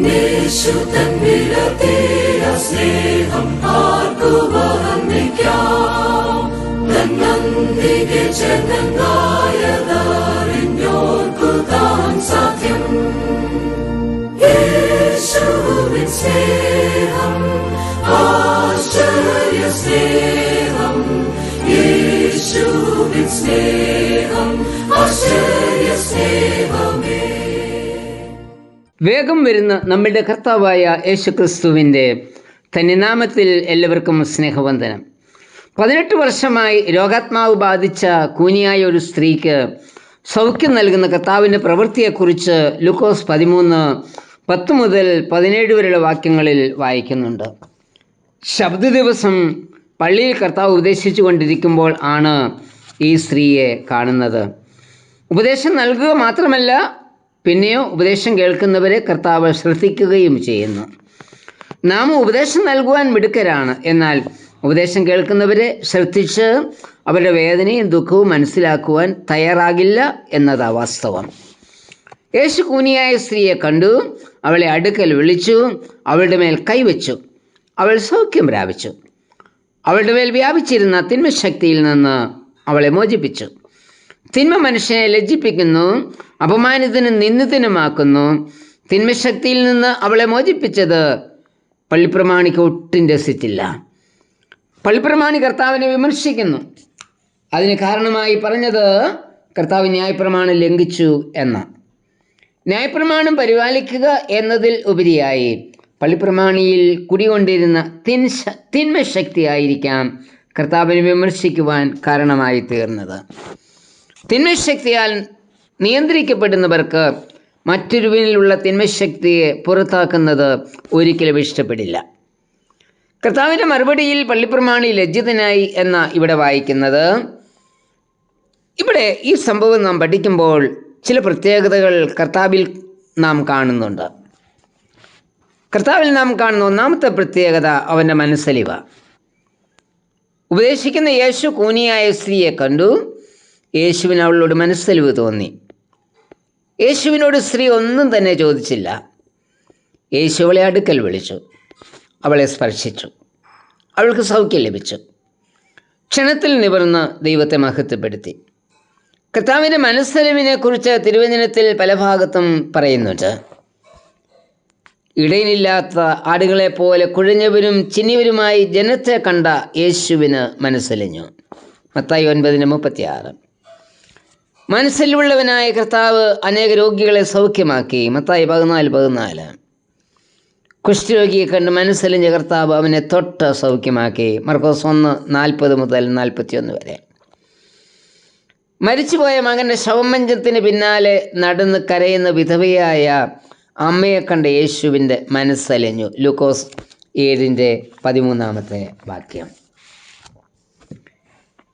യേശു തൻ വിലതീര സ്നേഹം ആർക്കു വർണ്ണിക്കാം? തന്നന്തികെ ജനനായതറിഞ്ഞോർക്കു താൻ സാധ്യം. യേശുവിൻ സ്നേഹം ആശ്ചര്യ സ്നേഹം, യേശുവിൻ സ്നേഹം ആശ്ചര്യ സ്നേഹമേ. വേഗം വരുന്ന നമ്മുടെ കർത്താവായ യേശുക്രിസ്തുവിൻ്റെ തന്നിനാമത്തിൽ എല്ലാവർക്കും സ്നേഹവന്ദനം. 18 വർഷമായി രോഗാത്മാവ് ബാധിച്ച കൂനിയായ ഒരു സ്ത്രീക്ക് സൗഖ്യം നൽകുന്ന കർത്താവിൻ്റെ പ്രവൃത്തിയെക്കുറിച്ച് ലൂക്കോസ് 13:10 മുതൽ 17 വരെയുള്ള വാക്യങ്ങളിൽ വായിക്കുന്നുണ്ട്. ശബ്ദ ദിവസം പള്ളിയിൽ കർത്താവ് ഉപദേശിച്ചു കൊണ്ടിരിക്കുമ്പോൾ ആണ് ഈ സ്ത്രീയെ കാണുന്നത്. ഉപദേശം നൽകുക മാത്രമല്ല, പിന്നെയോ ഉപദേശം കേൾക്കുന്നവരെ കർത്താവ് ശ്രദ്ധിക്കുകയും ചെയ്യുന്നു. നാം ഉപദേശം നൽകുവാൻ മിടുക്കരാണ്, എന്നാൽ ഉപദേശം കേൾക്കുന്നവരെ ശ്രദ്ധിച്ച് അവരുടെ വേദനയും ദുഃഖവും മനസ്സിലാക്കുവാൻ തയ്യാറാകില്ല എന്നതാ വാസ്തവം. യേശു കൂനിയായ സ്ത്രീയെ കണ്ടു, അവളെ അടുക്കൽ വിളിച്ചു, അവളുടെ മേൽ കൈവച്ചു. അവൾ സൗഖ്യം പ്രാപിച്ചു. അവളുടെ മേൽ വ്യാപിച്ചിരുന്ന തിന്മശക്തിയിൽ നിന്ന് അവളെ മോചിപ്പിച്ചു. തിന്മ മനുഷ്യനെ ലജ്ജിപ്പിക്കുന്നു, അപമാനിതനും നിന്ദിതനുമാക്കുന്നു. തിന്മശക്തിയിൽ നിന്ന് അവളെ മോചിപ്പിച്ചത് പള്ളിപ്രമാണിക്ക് ഒട്ടും രസിച്ചില്ല. പള്ളിപ്രമാണി കർത്താവിനെ വിമർശിക്കുന്നു. അതിന് കാരണമായി പറഞ്ഞത് കർത്താവ് ന്യായപ്രമാണം ലംഘിച്ചു എന്ന. ന്യായപ്രമാണം പരിപാലിക്കുക എന്നതിൽ ഉപരിയായി പള്ളിപ്രമാണിയിൽ കുടികൊണ്ടിരുന്ന തിന്മശക്തിയായിരിക്കാം കർത്താവിനെ വിമർശിക്കുവാൻ കാരണമായി തീർന്നത്. തിന്മശക്തിയാൽ നിയന്ത്രിക്കപ്പെടുന്നവർക്ക് മറ്റൊരുവനിലുള്ള തിന്മശക്തിയെ പുറത്താക്കുന്നത് ഒരിക്കലും ഇഷ്ടപ്പെടില്ല. കർത്താവിൻ്റെ മറുപടിയിൽ പള്ളിപ്രമാണി ലജ്ജിതനായി എന്ന ഇവിടെ വായിക്കുന്നത്. ഇവിടെ ഈ സംഭവം നാം പഠിക്കുമ്പോൾ ചില പ്രത്യേകതകൾ കർത്താവിൽ നാം കാണുന്നുണ്ട്. കർത്താവിൽ നാം കാണുന്ന ഒന്നാമത്തെ പ്രത്യേകത അവൻ്റെ മനസ്സലിവ. ഉപദേശിക്കുന്ന യേശു കൂനിയായ സ്ത്രീയെ കണ്ടു. യേശുവിന് അവളോട് മനസ്സലിവ് തോന്നി. യേശുവിനോട് സ്ത്രീ ഒന്നും തന്നെ ചോദിച്ചില്ല. യേശു അവളെ അടുക്കൽ വിളിച്ചു, അവളെ സ്പർശിച്ചു. അവൾക്ക് സൗഖ്യം ലഭിച്ചു. ക്ഷണത്തിൽ നിവർന്ന് ദൈവത്തെ മഹത്വപ്പെടുത്തി. കർത്താവിൻ്റെ മനസ്സലിവിനെക്കുറിച്ച് തിരുവചനത്തിൽ പല ഭാഗത്തും പറയുന്നുണ്ട്. ഇടയിലില്ലാത്ത ആടുകളെപ്പോലെ കുഴഞ്ഞവരും ചിന്നിയവരുമായി ജനത്തെ കണ്ട യേശുവിന് മനസ്സലിഞ്ഞു. മത്തായി 9:36. മനസ്സലിവുള്ളവനായ കർത്താവ് അനേക രോഗികളെ സൗഖ്യമാക്കി. മത്തായി 14:14. കുഷ്ഠരോഗിയെ കണ്ട് മനസ്സലിഞ്ഞ കർത്താവ് അവനെ തൊട്ട് സൗഖ്യമാക്കി. മർക്കോസ് 1:40 മുതൽ 41 വരെ. മരിച്ചുപോയ മകൻ്റെ ശവമഞ്ചത്തിന് പിന്നാലെ നടന്ന് കരയുന്ന വിധവയായ അമ്മയെ കണ്ട യേശുവിൻ്റെ മനസ്സലിഞ്ഞു. ലൂക്കോസ് 7:13 വാക്യം.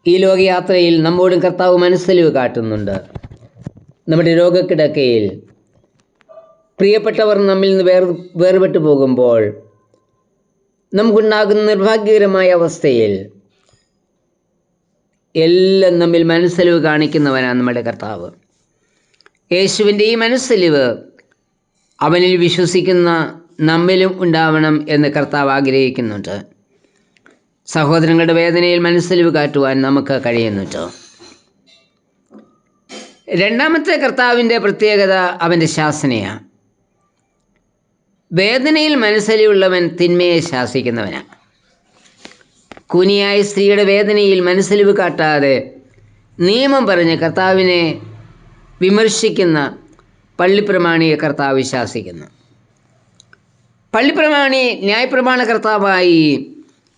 ഈ ലോകയാത്രയിൽ നമ്മോടും കർത്താവ് മനസ്സലിവ് കാട്ടുന്നുണ്ട്. നമ്മുടെ രോഗക്കിടക്കയിൽ പ്രിയപ്പെട്ടവർ നമ്മിൽ നിന്ന് വേർപെട്ടു പോകുമ്പോൾ നമുക്കുണ്ടാകുന്ന നിർഭാഗ്യകരമായ അവസ്ഥയിൽ എല്ലാം നമ്മിൽ മനസ്സലിവ് കാണിക്കുന്നവനാണ് നമ്മുടെ കർത്താവ്. യേശുവിൻ്റെ ഈ മനസ്സലിവ് അവനിൽ വിശ്വസിക്കുന്ന നമ്മിലും ഉണ്ടാവണം എന്ന് കർത്താവ് ആഗ്രഹിക്കുന്നുണ്ട്. സഹോദരങ്ങളുടെ വേദനയിൽ മനസ്സലിവ് കാട്ടുവാൻ നമുക്ക് കഴിയുന്നുണ്ടോ? രണ്ടാമത്തെ കർത്താവിൻ്റെ പ്രത്യേകത അവൻ്റെ ശാസനയാണ്. വേദനയിൽ മനസ്സലിവുള്ളവൻ തിന്മയെ ശാസിക്കുന്നവനാണ്. കൂനിയായ സ്ത്രീയുടെ വേദനയിൽ മനസ്സലിവ് കാട്ടാതെ നിയമം പറഞ്ഞ് കർത്താവിനെ വിമർശിക്കുന്ന പള്ളിപ്രമാണിയെ കർത്താവ് ശാസിക്കുന്നു. പള്ളിപ്രമാണി ന്യായപ്രമാണ കർത്താവായി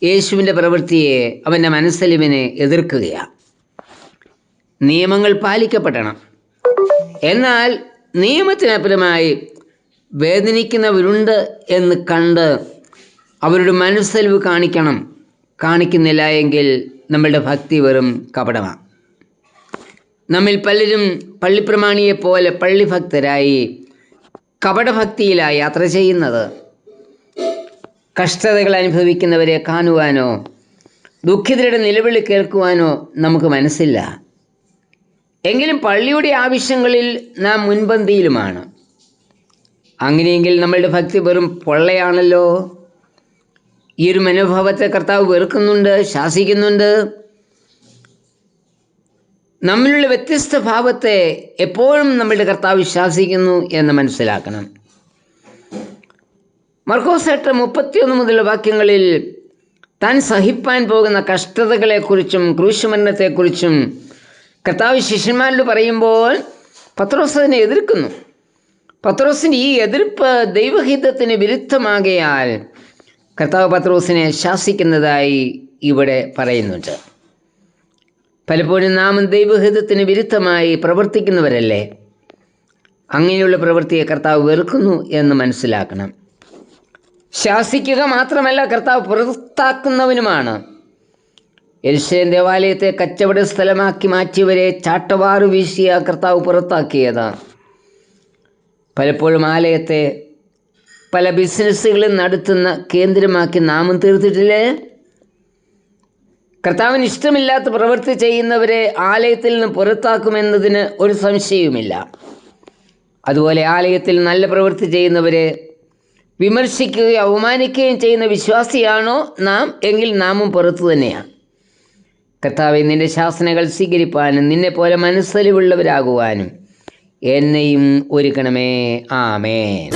യേശുവിൻ്റെ പ്രവൃത്തിയെ, അവൻ്റെ മനസ്സലിവിനെ എതിർക്കുകയാണ്. നിയമങ്ങൾ പാലിക്കപ്പെടണം, എന്നാൽ നിയമത്തിനപ്പുറമായി വേദനിക്കുന്നവരുണ്ട് എന്ന് കണ്ട് അവരുടെ മനസ്സലിവ് കാണിക്കുന്നില്ല എങ്കിൽ നമ്മളുടെ ഭക്തി വെറും കപടമാണ്. നമ്മിൽ പലരും പള്ളിപ്രമാണിയെപ്പോലെ പള്ളിഭക്തരായി കപടഭക്തിയിലായി യാത്ര ചെയ്യുന്നത്. കഷ്ടതകൾ അനുഭവിക്കുന്നവരെ കാണുവാനോ ദുഃഖിതരുടെ നിലവിളി കേൾക്കുവാനോ നമുക്ക് മനസ്സില്ല. എങ്കിലും പള്ളിയുടെ ആവശ്യങ്ങളിൽ നാം മുൻപന്തിയിലുമാണ്. അങ്ങനെയെങ്കിൽ നമ്മളുടെ ഭക്തി വെറും പൊള്ളയാണല്ലോ. ഈ ഒരു മനോഭാവത്തെ കർത്താവ് വെറുക്കുന്നുണ്ട്, ശാസിക്കുന്നുണ്ട്. നമ്മളുടെ വ്യത്യസ്ത ഭാവത്തെ എപ്പോഴും നമ്മളുടെ കർത്താവ് ശാസിക്കുന്നു എന്ന് മനസ്സിലാക്കണം. മർക്കോസ് 8:31 മുതലുള്ള വാക്യങ്ങളിൽ താൻ സഹിപ്പാൻ പോകുന്ന കഷ്ടതകളെക്കുറിച്ചും ക്രൂശുമരണത്തെക്കുറിച്ചും കർത്താവ് ശിഷ്യന്മാരോട് പറയുമ്പോൾ പത്രോസ് അതിനെ എതിർക്കുന്നു. പത്രോസിൻ്റെ ഈ എതിർപ്പ് ദൈവഹിതത്തിന് വിരുദ്ധമാകയാൽ കർത്താവ് പത്രോസിനെ ശാസിക്കുന്നതായി ഇവിടെ പറയുന്നുണ്ട്. പലപ്പോഴും നാം ദൈവഹിതത്തിന് വിരുദ്ധമായി പ്രവർത്തിക്കുന്നവരല്ലേ. അങ്ങനെയുള്ള പ്രവൃത്തിയെ കർത്താവ് വെറുക്കുന്നു എന്ന് മനസ്സിലാക്കണം. ശാസിക്കുക മാത്രമല്ല, കർത്താവ് പുറത്താക്കുന്നവനുമാണ്. യെരൂശലേം ദേവാലയത്തെ കച്ചവട സ്ഥലമാക്കി മാറ്റിയവരെ ചാട്ടവാറ് വീശിയ കർത്താവ് പുറത്താക്കിയത്. പലപ്പോഴും ആലയത്തെ പല ബിസിനസ്സുകളും നടത്തുന്ന കേന്ദ്രമാക്കി നാമം തീർത്തിട്ടില്ലേ? കർത്താവിന് ഇഷ്ടമില്ലാത്ത പ്രവൃത്തി ചെയ്യുന്നവരെ ആലയത്തിൽ നിന്ന് പുറത്താക്കുമെന്നതിന് ഒരു സംശയവുമില്ല. അതുപോലെ ആലയത്തിൽ നല്ല പ്രവൃത്തി ചെയ്യുന്നവരെ വിമർശിക്കുകയും അവമാനിക്കുകയും ചെയ്യുന്ന വിശ്വാസിയാണോ നാം എങ്കിൽ നാമും പുറത്തു തന്നെയാണ്. കർത്താവെ, നിൻ്റെ ശാസനകൾ സ്വീകരിപ്പാനും നിന്നെപ്പോലെ മനസ്സലിവുള്ളവരാകുവാനും എന്നെയും ഒരുക്കണമേ. ആമേൻ.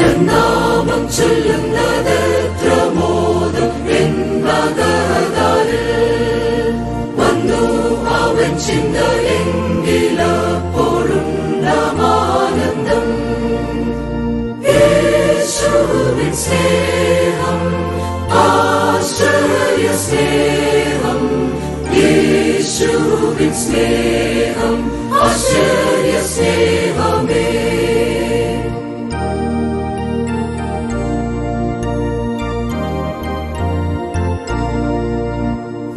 സ്നേഹം ആശ്ചര്യ സ്നേഹം, യേശുവിൻ സ്നേഹം ആശ്ചര്യ സ്നേഹമേ.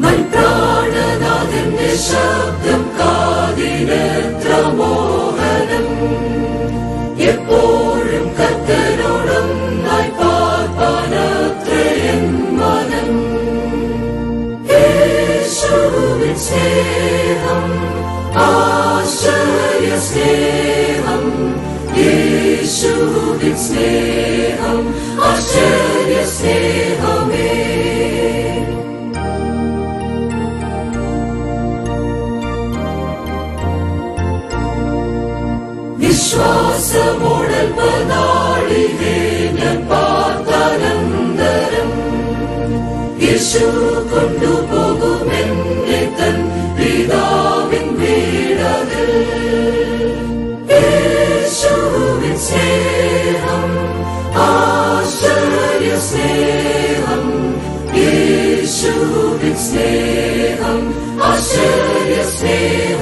മൻപ്രാണനാഥന്റെ ശബ്ദം കാതിനെത്ര മോഹനം, എപ്പോഴും കർത്തനോടൊന്നായി പാർപ്പാനത്രയൻ മനം. യേശുവിൻ സ്നേഹം ആശ്ചര്യ സ്നേഹം, യേശുവിൻ സ്നേഹം ആശ്ചര്യ സ്നേഹമേ. വിശ്വാസമോടൽപനാളികേ ഞാൻ പാർത്താനന്തരം, യേശു കൊണ്ടുപോകുമെന്നെ തൻ പിതാവിൻ വീടതിൽ. യേശുവിൻ സ്നേഹം ആശ്ചര്യ സ്നേഹം, യേശുവിൻ സ്നേഹം ആശ്ചര്യ സ്നേഹം.